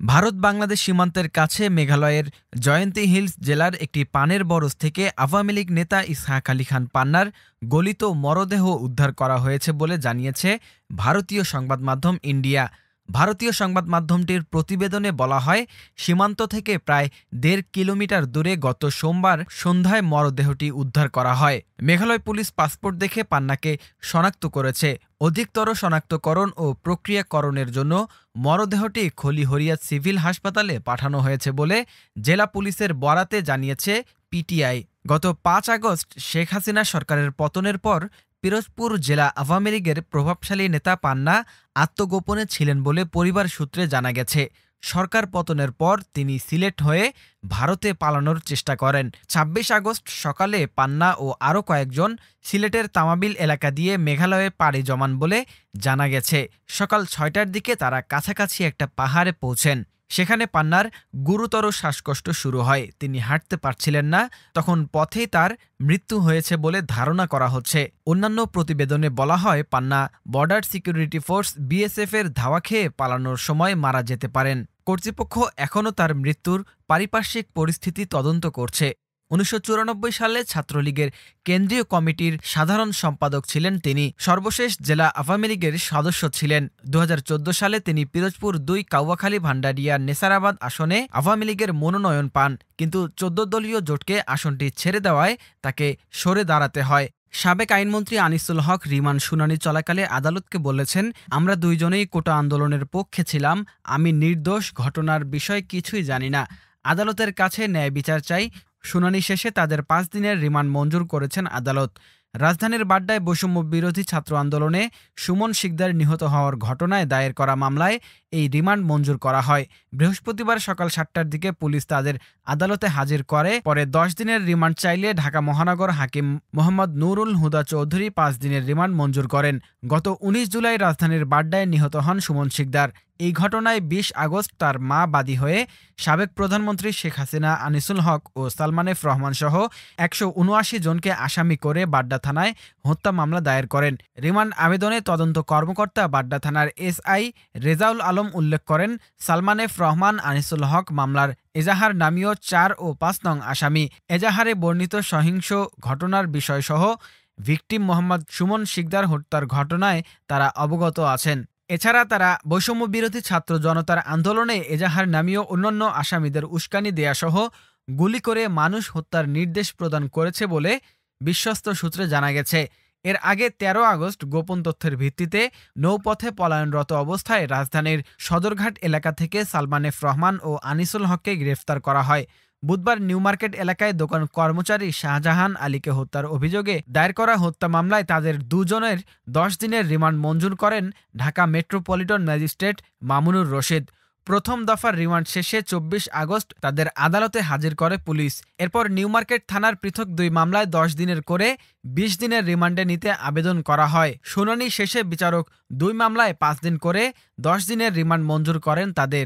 ভারত বাংলাদেশ সীমান্তের কাছে মেঘালয়ের জয়ন্তী হিলস জেলার একটি পানের বরজ থেকে আওয়ামী লীগ নেতা ইসহাক আলী খান পান্নার গলিত মরদেহ উদ্ধার করা হয়েছে বলে জানিয়েছে ভারতীয় সংবাদ মাধ্যম ইন্ডিয়া। ভারতীয় সংবাদ মাধ্যমটির প্রতিবেদনে বলা হয়, সীমান্ত থেকে প্রায় ১.৫ কিলোমিটার দূরে গত সোমবার সন্ধ্যায় মরদেহটি উদ্ধার করা হয়। মেঘালয় পুলিশ পাসপোর্ট দেখে পান্নাকে শনাক্ত করেছে। অধিকতর শনাক্তকরণ ও প্রক্রিয়াকরণের জন্য মরদেহটি খলিহরিয়া সিভিল হাসপাতালে পাঠানো হয়েছে বলে জেলা পুলিশের বরাতে জানিয়েছে পিটিআই। গত ৫ আগস্ট শেখ হাসিনা সরকারের পতনের পর পিরোজপুর জেলা আওয়ামী লীগের প্রভাবশালী নেতা পান্না আত্মগোপনে ছিলেন বলে পরিবার সূত্রে জানা গেছে। সরকার পতনের পর তিনি সিলেট হয়ে ভারতে পালানোর চেষ্টা করেন। ২৬ আগস্ট সকালে পান্না ও আরও কয়েকজন সিলেটের তামাবিল এলাকা দিয়ে মেঘালয়ে পাড়ি জমান বলে জানা গেছে। সকাল ৬টার দিকে তারা কাছাকাছি একটা পাহাড়ে পৌঁছেন। সেখানে পান্নার গুরুতর শ্বাসকষ্ট শুরু হয়। তিনি হাঁটতে পারছিলেন না। তখন পথেই তার মৃত্যু হয়েছে বলে ধারণা করা হচ্ছে। অন্যান্য প্রতিবেদনে বলা হয়, পান্না বর্ডার সিকিউরিটি ফোর্স বিএসএফ এর ধাওয়া খেয়ে পালানোর সময় মারা যেতে পারেন। কর্তৃপক্ষ এখনও তার মৃত্যুর পারিপার্শ্বিক পরিস্থিতি তদন্ত করছে। ১৯৯৪ সালে ছাত্রলীগের কেন্দ্রীয় কমিটির সাধারণ সম্পাদক ছিলেন তিনি। সর্বশেষ জেলা আওয়ামী লীগের সদস্য ছিলেন। ২০১৪ সালে তিনি পিরোজপুর ২ কাউয়াখালী ভান্ডারিয়া নেসারাবাদ আসনে আওয়ামী লীগের মনোনয়ন পান, কিন্তু ১৪ দলীয় জোটকে আসনটি ছেড়ে দেওয়ায় তাকে সরে দাঁড়াতে হয়। সাবেক আইনমন্ত্রী আনিসুল হক রিমান্ড শুনানি চলাকালে আদালতকে বলেছেন, আমরা দুইজনেই কোটা আন্দোলনের পক্ষে ছিলাম। আমি নির্দোষ, ঘটনার বিষয় কিছুই জানি না। আদালতের কাছে ন্যায় বিচার চাই। শুনানি শেষে তাদের ৫ দিনের রিমান্ড মঞ্জুর করেছেন আদালত। রাজধানীর বাড্ডায় বৈষম্য বিরোধী ছাত্র আন্দোলনে সুমন শিকদার নিহত হওয়ার ঘটনায় দায়ের করা মামলায় এই রিমান্ড মঞ্জুর করা হয়। বৃহস্পতিবার সকাল ৭টার দিকে পুলিশ তাদের আদালতে হাজির করে। পরে ১০ দিনের রিমান্ড চাইলে ঢাকা মহানগর হাকিম মোহাম্মদ নুরুল হুদা চৌধুরী ৫ দিনের রিমান্ড মঞ্জুর করেন। গত ১৯ জুলাই রাজধানীর বাড্ডায় নিহত হন সুমন শিকদার। এই ঘটনায় ২০ আগস্ট তার মা বাদী হয়ে সাবেক প্রধানমন্ত্রী শেখ হাসিনা, আনিসুল হক ও সালমান এফ রহমান সহ ১৭৯ জনকে আসামি করে বাড্ডা থানায় হত্যা মামলা দায়ের করেন। রিমান্ড আবেদনে তদন্ত কর্মকর্তা বাড্ডা থানার এসআই রেজাউল আলম উল্লেখ করেন, সালমান এফ রহমান, আনিসুল হক মামলার এজাহার নামীয় ৪ ও ৫ নং আসামি। এজাহারে বর্ণিত সহিংস ঘটনার বিষয়সহ ভিকটিম মোহাম্মদ সুমন শিকদার হত্যার ঘটনায় তারা অবগত আছেন। এছাড়া তারা বৈষম্য বিরোধী ছাত্র জনতার আন্দোলনে এজাহার নামীয় অন্যান্য আসামিদের উস্কানি দেয়াসহ গুলি করে মানুষ হত্যার নির্দেশ প্রদান করেছে বলে বিশ্বস্ত সূত্রে জানা গেছে। এর আগে ১৩ আগস্ট গোপন তথ্যের ভিত্তিতে নৌপথে পলায়নরত অবস্থায় রাজধানীর সদরঘাট এলাকা থেকে সালমান এফ রহমান ও আনিসুল হককে গ্রেফতার করা হয়। বুধবার নিউ মার্কেট এলাকায় দোকান কর্মচারী শাহজাহান আলীকে হত্যার অভিযোগে দায়ের করা হত্যা মামলায় তাদের দুজনের ১০ দিনের রিমান্ড মঞ্জুর করেন ঢাকা মেট্রোপলিটন ম্যাজিস্ট্রেট মামুনুর রশিদ। প্রথম দফার রিমান্ড শেষে ২৪ আগস্ট তাদের আদালতে হাজির করে পুলিশ। এরপর নিউ মার্কেট থানার পৃথক ২ মামলায় ১০ দিনের করে ২০ দিনের রিমান্ডে নিতে আবেদন করা হয়। শুনানি শেষে বিচারক ২ মামলায় ৫ দিন করে ১০ দিনের রিমান্ড মঞ্জুর করেন তাদের।